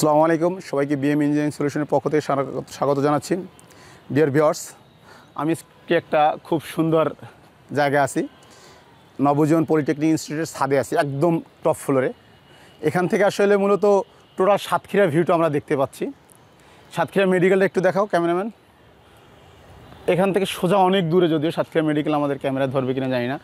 আসসালামু আলাইকুম সবাইকে বিএম ইঞ্জিনিয়ারিং সলিউশনের পক্ষ থেকে স্বাগত জানাচ্ছি। ডিয়ার ভিউয়ার্স, আমি একটা খুব সুন্দর জায়গায় আছি, নবজীবন পলিটেকনিক ইনস্টিটিউটের ছাদে আছি, একদম টপ ফ্লোরে। এখান থেকে আসলে মূলত টোটাল সাতক্ষীরা ভিউটা আমরা দেখতে পাচ্ছি। সাতক্ষীরা মেডিকেলটা একটু দেখাও ক্যামেরাম্যান। এখান থেকে সোজা অনেক দূরে, যদিও সাতক্ষীরা মেডিকেল আমাদের ক্যামেরায় ধরবে কিনা জানি না।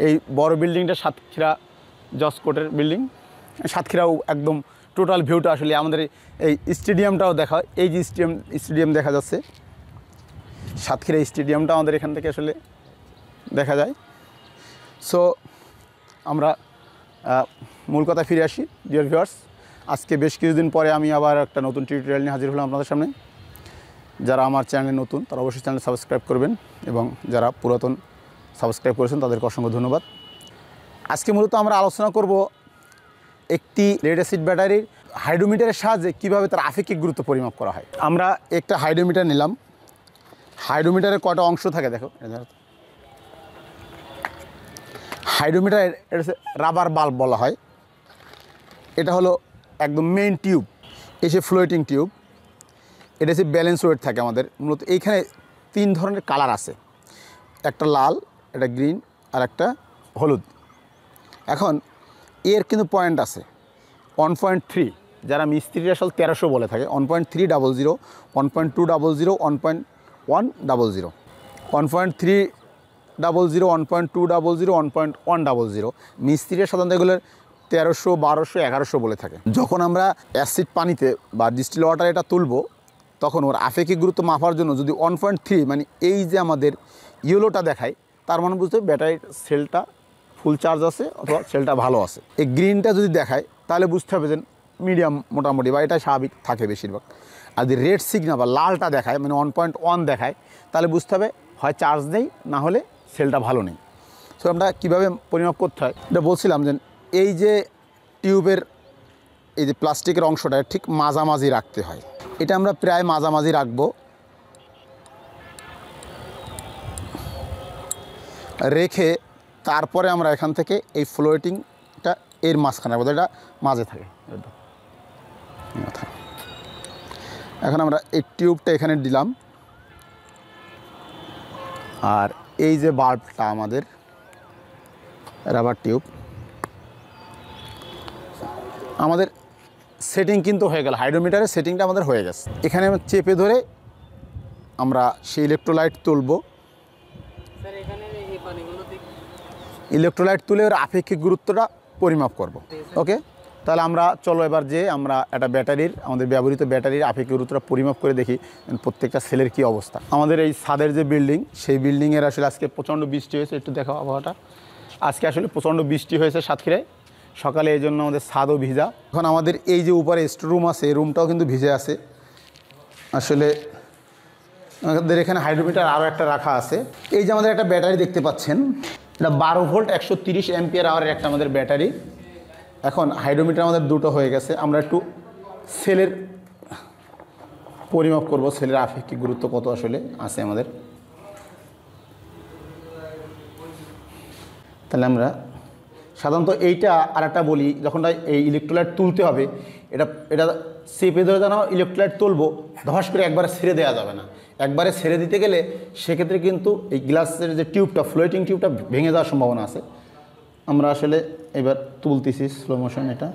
এই বড় বিল্ডিংটা সাতক্ষীরা জজ কোর্টের বিল্ডিং। সাতক্ষীরাও একদম টোটাল ভিউটা আসলে আমাদের এই স্টেডিয়ামটাও দেখা, এই যে স্টেডিয়াম দেখা যাচ্ছে, সাতক্ষীরা স্টেডিয়ামটা আমাদের এখান থেকে আসলে দেখা যায়। সো আমরা মূল কথা ফিরে আসি। ডিয়ার ভিউয়ার্স, আজকে বেশ কিছুদিন পরে আমি আবার একটা নতুন টিউটোরিয়াল নিয়ে হাজির হলাম আপনাদের সামনে। যারা আমার চ্যানেলে নতুন তারা অবশ্যই চ্যানেল সাবস্ক্রাইব করবেন, এবং যারা পুরাতন সাবস্ক্রাইব করেছেন তাদেরকে অসংখ্য ধন্যবাদ। আজকে মূলত আমরা আলোচনা করব একটি লেড অ্যাসিড ব্যাটারির হাইড্রোমিটারের সাহায্যে কীভাবে তার আপেক্ষিক গুরুত্ব পরিমাপ করা হয়। আমরা একটা হাইড্রোমিটার নিলাম। হাইড্রোমিটারের কয়টা অংশ থাকে দেখো। হাইড্রোমিটারের রাবার বাল্ব বলা হয়। এটা হলো একদম মেইন টিউব, এসে ফ্লোটিং টিউব। এটা হচ্ছে ব্যালেন্স ওয়েট থাকে আমাদের। মূলত এইখানে তিন ধরনের কালার আছে, একটা লাল, একটা গ্রিন, আর একটা হলুদ। এখন এর কিন্তু পয়েন্ট আছে 1.3, যারা মিস্ত্রিরা আসলে 1300 বলে থাকে। 1.300, 1.200, 1.100, 1.300, 1.200, 1.100। মিস্ত্রিরা সাধারণত এগুলোর 1300, 1200, 1100 বলে থাকে। যখন আমরা অ্যাসিড পানিতে বা ডিস্টিল ওয়াটার এটা তুলবো, তখন ওর আপেক্ষিক গুরুত্ব মাপার জন্য যদি 1.3 মানে এই যে আমাদের ইয়েলোটা দেখায়, তার মানে বুঝতে হবে ব্যাটারির সেলটা ফুল চার্জ আছে অথবা সেলটা ভালো আছে। এই গ্রিনটা যদি দেখায় তাহলে বুঝতে হবে যে মিডিয়াম মোটামুটি, বা এটা স্বাভাবিক থাকে বেশিরভাগ। আর যদি রেড সিগনাল বা লালটা দেখায় মানে 1.1 দেখায়, তাহলে বুঝতে হবে হয় চার্জ নেই, না হলে সেলটা ভালো নেই। সো আমরা কীভাবে পরিমাপ করতে হয় এটা বলছিলাম যে এই যে টিউবের এই যে প্লাস্টিকের অংশটা ঠিক মাঝামাঝি রাখতে হয়। এটা আমরা প্রায় মাঝামাঝি রাখবো। রেখে তারপরে আমরা এখান থেকে এই ফ্লোটিংটা এর মাঝখানে রাখবো, এটা মাঝে থাকে। এখন আমরা এই টিউবটা এখানে দিলাম, আর এই যে বাল্বটা আমাদের রাবার টিউব আমাদের সেটিং কিন্তু হয়ে গেল। হাইড্রোমিটারের সেটিংটা আমাদের হয়ে গেছে। এখানে চেপে ধরে আমরা সেই ইলেকট্রোলাইট তুলব। ইলেকট্রোলাইট তুলে ওর আপেক্ষিক গুরুত্বটা পরিমাপ করব। ওকে, তাহলে আমরা চলো এবার যে আমরা একটা ব্যাটারির, আমাদের ব্যবহৃত ব্যাটারির আপেক্ষিক গুরুত্বটা পরিমাপ করে দেখি প্রত্যেকটা সেলের কী অবস্থা। আমাদের এই ছাদের যে বিল্ডিং, সেই বিল্ডিংয়ের আসলে আজকে প্রচণ্ড বৃষ্টি হয়েছে। একটু দেখো আবহাওয়াটা। আজকে আসলে প্রচণ্ড বৃষ্টি হয়েছে সাতক্ষীরায় সকালে, এই জন্য আমাদের ছাদও ভিজা। এখন আমাদের এই যে উপরে স্টোরুম আছে, এই রুমটাও কিন্তু ভিজে আছে। আসলে আমাদের এখানে হাইড্রোমিটার আরও একটা রাখা আছে। এই যে আমাদের একটা ব্যাটারি দেখতে পাচ্ছেন, এটা 12 ভোল্ট 130 অ্যাম্পিয়ার আওয়ারের একটা আমাদের ব্যাটারি। এখন হাইড্রোমিটার আমাদের দুটো হয়ে গেছে। আমরা একটু সেলের পরিমাপ করব, সেলের আপেক্ষিক গুরুত্ব কত আসলে আছে আমাদের। তাহলে আমরা সাধারণত এইটা আর একটা বলি, যখন এই ইলেকট্রোলাইট তুলতে হবে, এটা চেপে ধরে যেন ইলেকট্রোলাইট তুলবো, ধস করে একবারে ছেড়ে দেওয়া যাবে না। একবারে ছেড়ে দিতে গেলে সেক্ষেত্রে কিন্তু এই গ্লাসের যে টিউবটা, ফ্লোটিং টিউবটা ভেঙে যাওয়ার সম্ভাবনা আছে। আমরা আসলে এবার তুলতেছি স্লো মোশন। এটা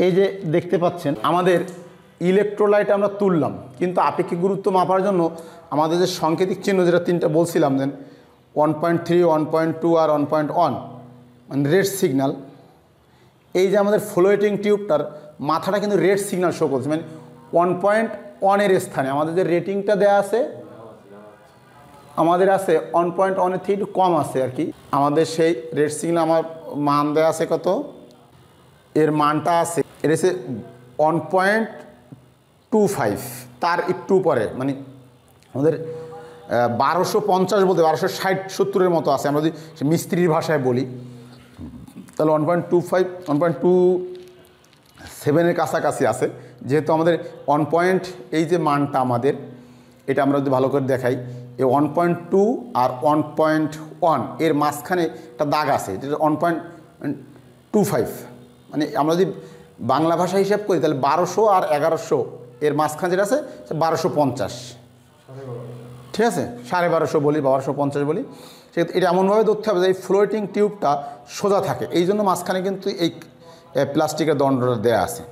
এই যে দেখতে পাচ্ছেন আমাদের ইলেকট্রোলাইট আমরা তুললাম, কিন্তু আপেক্ষিক গুরুত্ব মাপার জন্য আমাদের যে সাংকেতিক চিহ্ন যেটা তিনটা বলছিলাম, দেন 1.3, 1.2 আর 1.1 মানে রেড সিগন্যাল। এই যে আমাদের ফ্লোটিং টিউবটার মাথাটা কিন্তু রেড সিগন্যাল শো করছে, মানে 1.1 স্থানে আমাদের যে রেটিংটা দেওয়া আছে, আমাদের আছে 1.1 এর থেকে একটু কম আছে আর কি। আমাদের সেই রেড সিগন্যাল আমার মান দেওয়া আছে কত, এর মানটা আছে, এটা হচ্ছে 1.25, তার একটু পরে মানে আমাদের 1250 বলতে 1260-70 মতো আছে। আমরা যদি মিস্ত্রির ভাষায় বলি তাহলে 1.25, 1.27 কাছাকাছি আছে। যেহেতু আমাদের 1 এই যে মানটা আমাদের, এটা আমরা যদি ভালো করে দেখাই, এই 1.2 আর 1.1 এর মাঝখানে একটা দাগ আছে, যেটা 1.25। মানে আমরা যদি বাংলা ভাষা হিসাব করি তাহলে 1200 আর 1100 এর মাঝখানে যেটা আছে 1250, ঠিক আছে, 1250 বলি, 1250 বলি। সেক্ষেত্রে এটা এমনভাবে ধরতে হবে যে এই ফ্লোটিং টিউবটা সোজা থাকে, এই জন্য মাঝখানে কিন্তু এই প্লাস্টিকের দণ্ডটা দেওয়া আছে।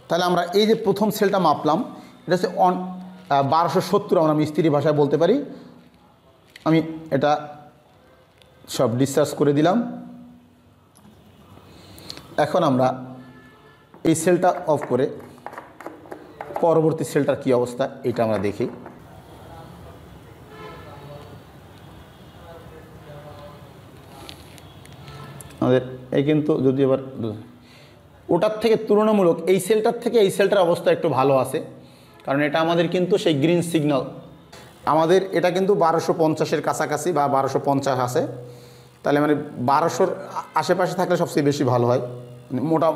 তাহলে আমরা এই যে প্রথম সেলটা মাপলাম, এটা হচ্ছে 1270 আমরা মিস্ত্রি ভাষায় বলতে পারি। আমি এটা সব ডিসচার্জ করে দিলাম। এখন আমরা এই সেলটা অফ করে পরবর্তী সেলটার কী অবস্থা এটা আমরা দেখি। আমাদের এই কিন্তু যদি এবার ওটার থেকে তুলনামূলক এই সেলটার থেকে এই সেলটার অবস্থা একটু ভালো আছে, কারণ এটা আমাদের কিন্তু সেই গ্রিন সিগন্যাল, আমাদের এটা কিন্তু 1250-এর কাছাকাছি বা 1250 আছে। তাহলে মানে 1200-র আশেপাশে থাকলে সবচেয়ে বেশি ভালো হয়। মোটা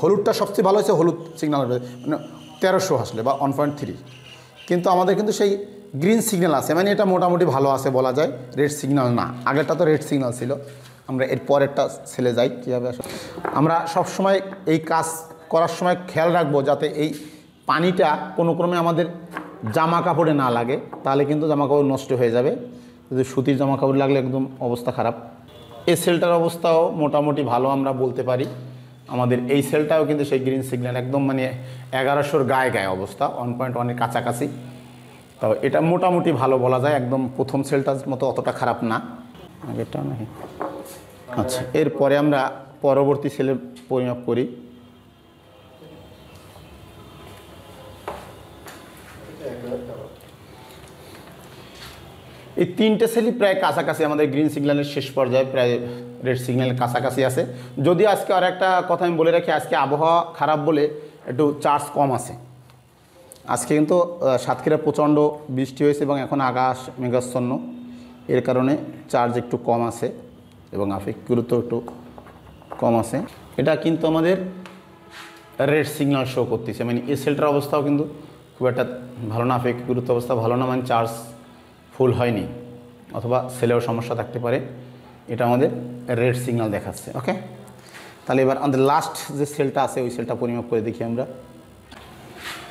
হলুদটা সবচেয়ে ভালো হয়েছে, হলুদ সিগন্যাল মানে 1300 আসলে বা 1.3, কিন্তু আমাদের কিন্তু সেই গ্রিন সিগন্যাল আছে, মানে এটা মোটামুটি ভালো আছে বলা যায়, রেড সিগন্যাল না। আগেরটা তো রেড সিগন্যাল ছিল। আমরা এর পরেরটা সেলে যাই কীভাবে আসলে। আমরা সবসময় এই কাজ করার সময় খেয়াল রাখবো যাতে এই পানিটা কোনো ক্রমে আমাদের জামা কাপড়ে না লাগে, তাহলে কিন্তু জামা কাপড় নষ্ট হয়ে যাবে। যদি সুতির জামা কাপড় লাগলে একদম অবস্থা খারাপ। এই সেলটার অবস্থাও মোটামুটি ভালো আমরা বলতে পারি। আমাদের এই সেলটাও কিন্তু সেই গ্রিন সিগন্যাল একদম মানে 1100-র গায়ে অবস্থা, 1.1-এর কাছাকাছি। তো এটা মোটামুটি ভালো বলা যায়, একদম প্রথম সেলটার মতো অতটা খারাপ না। আগেরটা নাকি আচ্ছা, এরপরে আমরা পরবর্তী সেলে পরিমাপ করি। এই তিনটে সেলই প্রায় কাছাকাছি, আমাদের গ্রিন সিগন্যালের শেষ পর্যায়ে প্রায় রেড সিগন্যালের কাছাকাছি আছে। যদি আজকে আর একটা কথা আমি বলে রাখি, আজকে আবহাওয়া খারাপ বলে একটু চার্জ কম আছে। আজকে কিন্তু সাতক্ষীরা প্রচণ্ড বৃষ্টি হয়েছে এবং এখন আকাশ মেঘাচ্ছন্ন, এর কারণে চার্জ একটু কম আছে এবং আপেক্ষিক গুরুত্ব একটু কম আছে। এটা কিন্তু আমাদের রেড সিগন্যাল শো করতেছে, মানে এই সেলটার অবস্থাও কিন্তু খুব একটা ভালো না, আপেক্ষিক গুরুত্ব অবস্থা ভালো না, মানে চার্জ ফুল হয়নি অথবা সেলেও সমস্যা থাকতে পারে। এটা আমাদের রেড সিগন্যাল দেখাচ্ছে। ওকে, তাহলে এবার আমাদের লাস্ট যে সেলটা আছে ওই সেলটা পরিমাপ করে দেখি আমরা।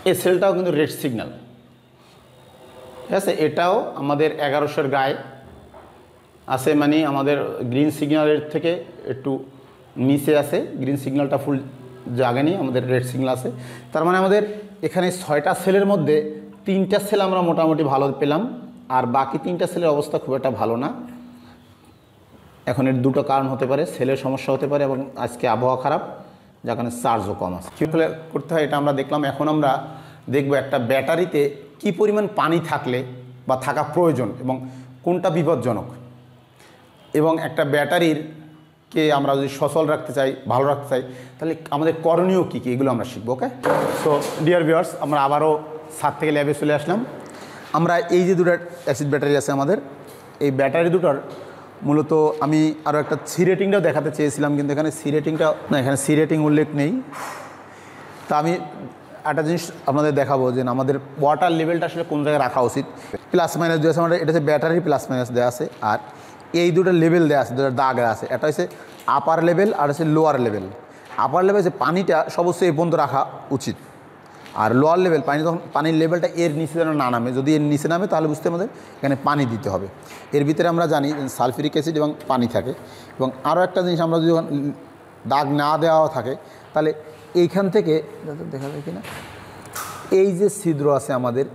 এই সেলটাও কিন্তু রেড সিগন্যাল, ঠিক আছে, এটাও আমাদের 1100-এর গায়ে আছে, মানে আমাদের গ্রিন সিগন্যালের থেকে একটু নিচে আছে। গ্রিন সিগন্যালটা ফুল জাগেনি, আমাদের রেড সিগন্যাল আছে। তার মানে আমাদের এখানে 6টা সেলের মধ্যে 3টা সেল আমরা মোটামুটি ভালো পেলাম, আর বাকি 3টা সেলের অবস্থা খুব একটা ভালো না। এখন এর দুটো কারণ হতে পারে, সেলের সমস্যা হতে পারে এবং আজকে আবহাওয়া খারাপ, যার কারণে চার্জও কম আছে। কী ফলে করতে হয় এটা আমরা দেখলাম। এখন আমরা দেখব একটা ব্যাটারিতে কি পরিমাণ পানি থাকলে বা থাকা প্রয়োজন এবং কোনটা বিপজ্জনক, এবং একটা ব্যাটারির কে আমরা যদি সচল রাখতে চাই, ভালো রাখতে চাই, তাহলে আমাদের করণীয় কী কী এগুলো আমরা শিখবো। ওকে, সো ডিয়ার ভিউয়ার্স, আমরা আবারও ছাদ থেকে ল্যাবে চলে আসলাম। আমরা এই যে দুটো অ্যাসিড ব্যাটারি আছে আমাদের, এই ব্যাটারি দুটোর মূলত আমি আরও একটা সি রেটিংটাও দেখাতে চেয়েছিলাম, কিন্তু এখানে সি রেটিংটা না, এখানে সি রেটিং উল্লেখ নেই। তা আমি একটা জিনিস আপনাদের দেখাবো যে আমাদের ওয়াটার লেভেলটা আসলে কোন জায়গায় রাখা উচিত। প্লাস মাইনাস দেওয়া আছে আমাদের, এটা হচ্ছে ব্যাটারি প্লাস মাইনাস দেওয়া আছে, আর এই দুটো লেভেল দেওয়া আছে, দুটো দাগ আছে। এটা হচ্ছে আপার লেভেল আর হচ্ছে লোয়ার লেভেল। আপার লেভেল যে পানিটা সবসময় এই পর্যন্ত রাখা উচিত, আর লোয়ার লেভেল পানির লেভেলটা এর নিচে যেন না নামে। যদি এর নিচে নামে তাহলে বুঝতে আমাদের এখানে পানি দিতে হবে। এর ভিতরে আমরা জানি সালফিউরিক অ্যাসিড এবং পানি থাকে। এবং আরও একটা জিনিস, আমরা যদি দাগ না দেওয়া থাকে তাহলে এইখান থেকে দেখা যায় কিনা, এই যে ছিদ্র আছে আমাদের,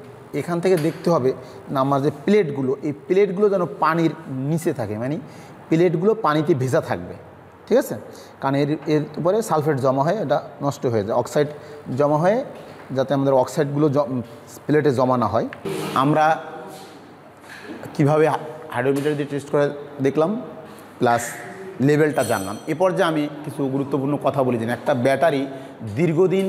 এখান থেকে দেখতে হবে না আমার যে প্লেটগুলো, এই প্লেটগুলো যেন পানির নিচে থাকে, মানে প্লেটগুলো পানিতে ভেজা থাকবে, ঠিক আছে। কারণ এর উপরে সালফেট জমা হয়ে এটা নষ্ট হয়ে যায়, অক্সাইড জমা হয়ে, যাতে আমাদের অক্সাইডগুলো প্লেটে জমা না হয়। আমরা কিভাবে হাইড্রোমিটার দিয়ে টেস্ট করে দেখলাম, প্লাস লেভেলটা জানলাম। এরপর যে আমি কিছু গুরুত্বপূর্ণ কথা বলি, যে একটা ব্যাটারি দীর্ঘদিন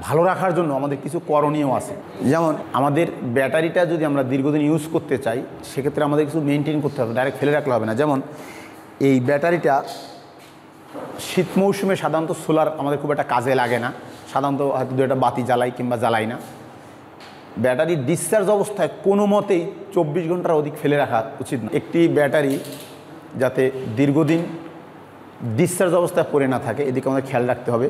ভালো রাখার জন্য আমাদের কিছু করণীয় আছে। যেমন আমাদের ব্যাটারিটা যদি আমরা দীর্ঘদিন ইউজ করতে চাই, সেক্ষেত্রে আমাদের কিছু মেনটেন করতে হবে, ডাইরেক্ট ফেলে রাখলে হবে না। যেমন এই ব্যাটারিটা শীত মৌসুমে সাধারণত সোলার আমাদের খুব একটা কাজে লাগে না, সাধারণত হয়তো দু একটা বাতি জ্বালাই কিংবা জ্বালাই না। ব্যাটারি ডিসচার্জ অবস্থায় কোনো মতেই 24 ঘন্টার অধিক ফেলে রাখা উচিত না। একটি ব্যাটারি যাতে দীর্ঘদিন ডিসচার্জ অবস্থায় পড়ে না থাকে, এদিকে আমাদের খেয়াল রাখতে হবে।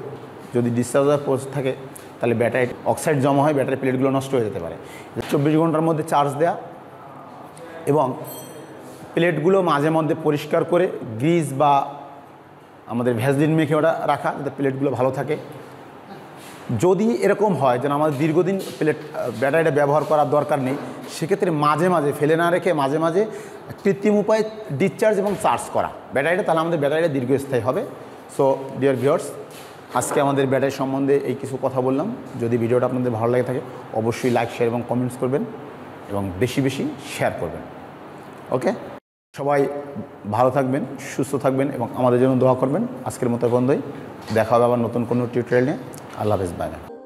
যদি ডিসচার্জ অবস্থায় থাকে তাহলে ব্যাটারি অক্সাইড জমা হয়, ব্যাটারি প্লেটগুলো নষ্ট হয়ে যেতে পারে। 24 ঘন্টার মধ্যে চার্জ দেওয়া এবং প্লেটগুলো মাঝে মধ্যে পরিষ্কার করে গ্রিজ বা আমাদের ভ্যাসলিন মেখে ওটা রাখা, যাতে প্লেটগুলো ভালো থাকে। যদি এরকম হয় যেন আমাদের দীর্ঘদিন ব্যাটারিটা ব্যবহার করার দরকার নেই, সেক্ষেত্রে মাঝে মাঝে ফেলে না রেখে মাঝে মাঝে কৃত্রিম উপায়ে ডিসচার্জ এবং চার্জ করা ব্যাটারিটা, তাহলে আমাদের ব্যাটারিটা দীর্ঘস্থায়ী হবে। সো ডিয়ার ভিউয়ার্স, আজকে আমাদের ব্যাটারি সম্বন্ধে এই কিছু কথা বললাম। যদি ভিডিওটা আপনাদের ভালো লাগে থাকে অবশ্যই লাইক, শেয়ার এবং কমেন্টস করবেন এবং বেশি বেশি শেয়ার করবেন। ওকে, সবাই ভালো থাকবেন, সুস্থ থাকবেন এবং আমাদের জন্য দোয়া করবেন। আজকের মতো বন্ধই, দেখা হবে আবার নতুন কোনো টিউটোরিয়াল নিয়ে। আল্লাহ হাফেজ, বাই।